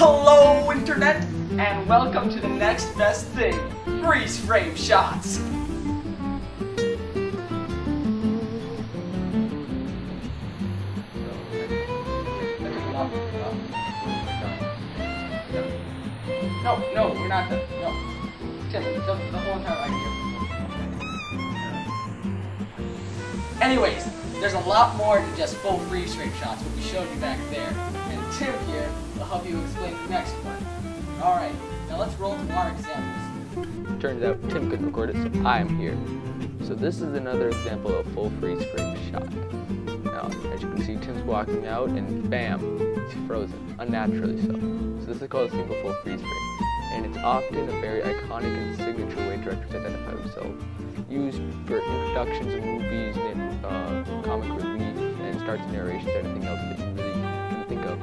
Hello, Internet, and welcome to the next best thing, freeze frame shots. No, we're not done. No. Just the whole entire idea. Anyways, there's a lot more to just full freeze frame shots, what we showed you back there. And Tim here will help you explain the next one. Alright, now let's roll to our examples. Turns out Tim couldn't record it, so I'm here. So this is another example of full freeze frame shot. Now, as you can see, Tim's walking out and bam, he's frozen, unnaturally so. So this is called a single full freeze frame. And it's often a very iconic and signature way directors identify themselves. Used for introductions of movies and comic relief, and starts narrations or anything else that you really can think of.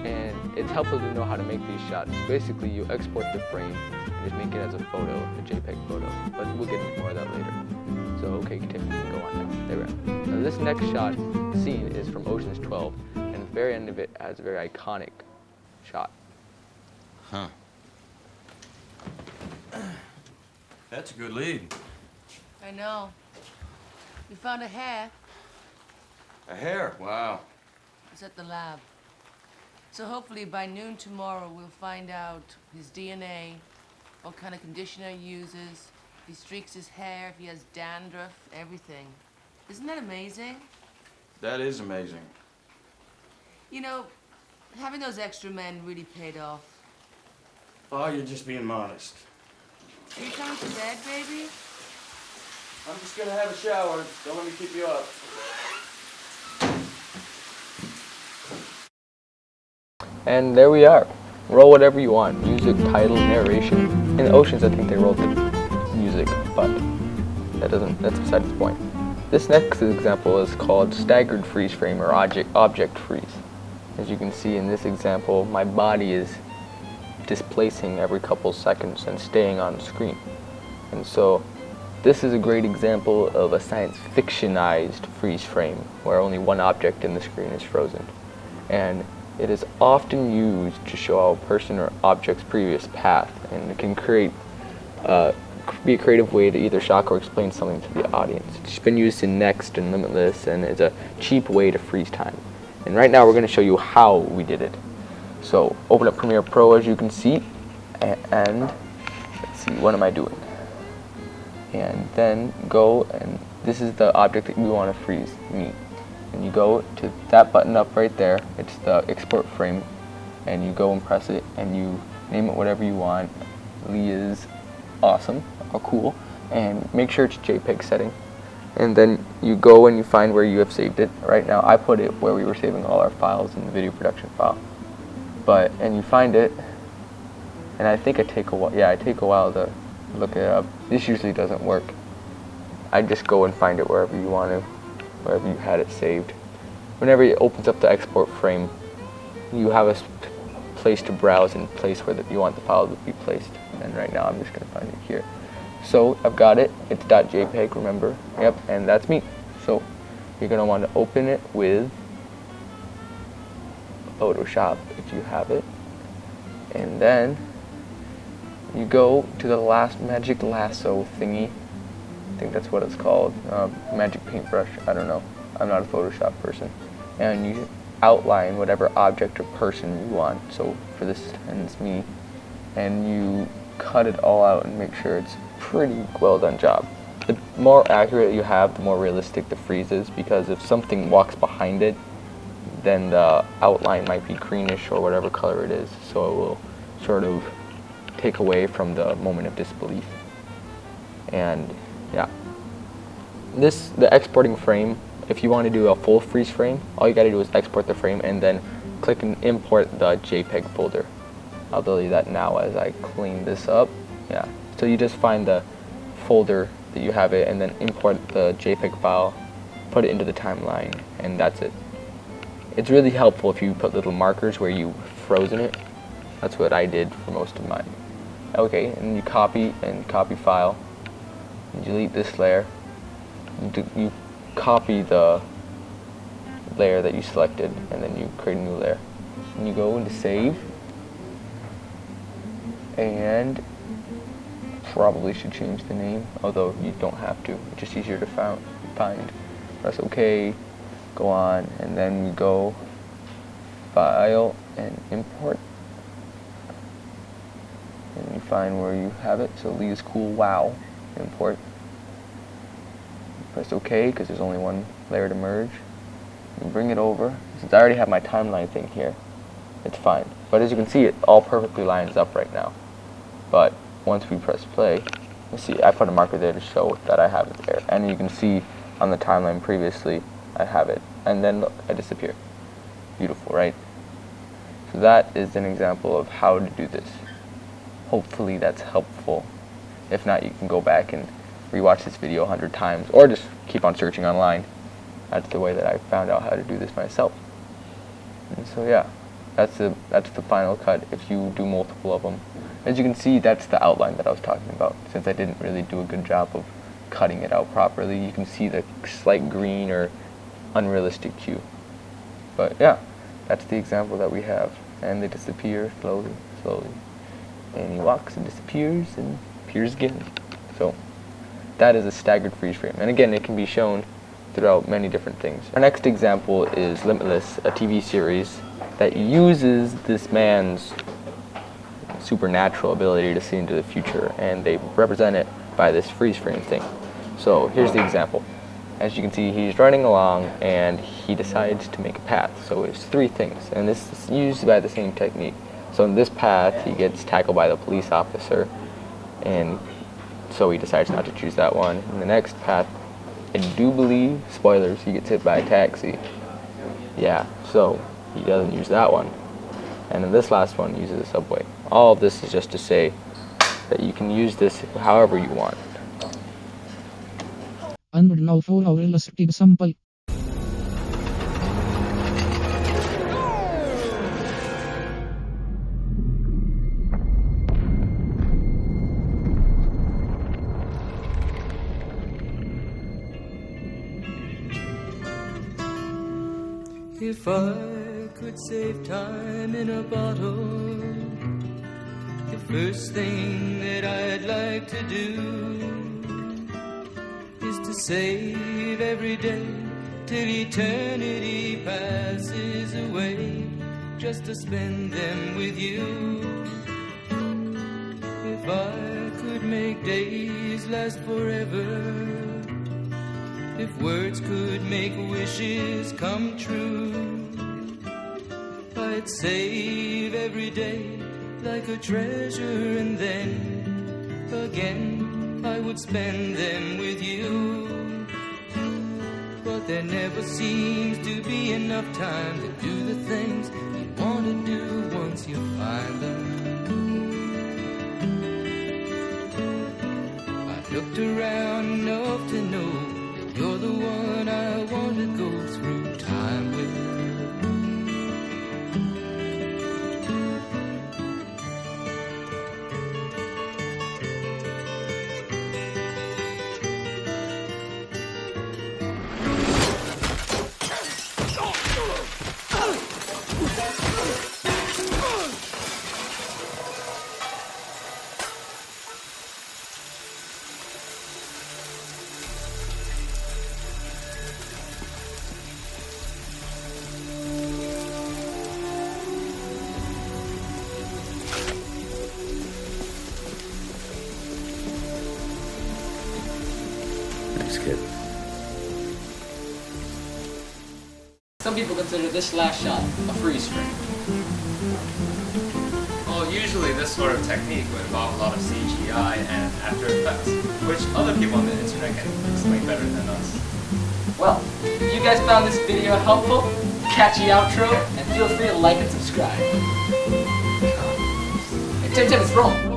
And it's helpful to know how to make these shots. Basically, you export the frame and just make it as a photo, a JPEG photo. But we'll get into more of that later. So, okay, Tim, you can go on now. There we are. Now, this next shot scene is from Ocean's 12, and at the very end of it has a very iconic shot. Huh. That's a good lead. I know. We found a hair. A hair? Wow. It's at the lab. So hopefully by noon tomorrow we'll find out his DNA, what kind of conditioner he uses, if he streaks his hair, if he has dandruff, everything. Isn't that amazing? That is amazing. You know, having those extra men really paid off. Oh, you're just being modest. Are you coming to bed, baby? I'm just gonna have a shower. Don't let me keep you up. And there we are. Roll whatever you want. Music, title, narration. In Oceans, I think they rolled the music, but that's beside the point. This next example is called staggered freeze frame or object freeze. As you can see in this example, my body is displacing every couple seconds and staying on screen. And so this is a great example of a science fictionized freeze frame where only one object in the screen is frozen. And it is often used to show a person or object's previous path, and it can be a creative way to either shock or explain something to the audience. It's been used in Next and Limitless, and it's a cheap way to freeze time. And right now we're going to show you how we did it. So open up Premiere Pro, as you can see, and let's see, what am I doing? And then go, and this is the object that we want to freeze, me. And you go to that button up right there, it's the export frame, and you go and press it, and you name it whatever you want. Lee is awesome, or cool, and make sure it's JPEG setting. And then you go and you find where you have saved it. Right now I put it where we were saving all our files in the video production file. And you find it, and I think I take a while to look it up. This usually doesn't work. I just go and find it wherever you want to, wherever you had it saved. Whenever it opens up the export frame, you have a place to browse and place where you want the file to be placed. And right now I'm just going to find it here. So I've got it. It's .jpeg, remember? Yep, and that's me. So you're going to want to open it with Photoshop if you have it, and then you go to the last magic lasso thingy. I think that's what it's called, magic paintbrush, I don't know, I'm not a Photoshop person, and you outline whatever object or person you want. So for this, and it's me, and you cut it all out and make sure it's pretty well done job. The more accurate you have, the more realistic the freeze is, because if something walks behind it, then the outline might be greenish or whatever color it is, so it will sort of take away from the moment of disbelief. And yeah, the exporting frame, if you want to do a full freeze frame, all you got to do is export the frame and then click and import the JPEG folder. I'll delete that now as I clean this up. Yeah, so you just find the folder that you have it and then import the JPEG file, put it into the timeline, and that's it. It's really helpful if you put little markers where you've frozen it. That's what I did for most of mine. Okay, and you copy file, and delete this layer. You copy the layer that you selected, and then you create a new layer. And you go into save, and probably should change the name, although you don't have to. It's just easier to find. Press OK, go on, and then we go File and Import, and you find where you have it. So Lee's Cool Wow, import. Press OK because there's only one layer to merge. You bring it over. Since I already have my timeline thing here, it's fine. But as you can see, it all perfectly lines up right now. But once we press play, let's see, I put a marker there to show that I have it there. And you can see on the timeline previously, I have it. And then look, I disappear. Beautiful, right? So that is an example of how to do this. Hopefully that's helpful. If not, you can go back and rewatch this video 100 times, or just keep on searching online. That's the way that I found out how to do this myself. And so yeah, that's the final cut if you do multiple of them. As you can see, that's the outline that I was talking about. Since I didn't really do a good job of cutting it out properly, you can see the slight green or unrealistic hue. But yeah, that's the example that we have. And they disappear slowly, slowly. And he walks and disappears and appears again. So that is a staggered freeze frame. And again, it can be shown throughout many different things. Our next example is Limitless, a TV series that uses this man's supernatural ability to see into the future, and they represent it by this freeze frame thing. So here's the example. As you can see, he's running along and he decides to make a path. So it's three things, and this is used by the same technique. So in this path, he gets tackled by the police officer, and so he decides not to choose that one. In the next path, I do believe, spoilers, he gets hit by a taxi. Yeah, so he doesn't use that one. And then this last one uses a subway. All of this is just to say that you can use this however you want. And now for our illustrative sample. If I could save time in a bottle, the first thing that I'd like to do is to save every day till eternity passes away, just to spend them with you. If I could make days last forever, if words could make wishes come true, I'd save every day like a treasure, and then again I would spend them with you. But there never seems to be enough time to do the things you want to do once you find them. I've looked around enough to know you're the one I want to go through time with. Some people consider this last shot a freeze frame. Well, usually this sort of technique would involve a lot of CGI and After Effects, which other people on the internet can explain better than us. Well, if you guys found this video helpful, catchy outro, and feel free to like and subscribe. Hey, Tim, it's rolling.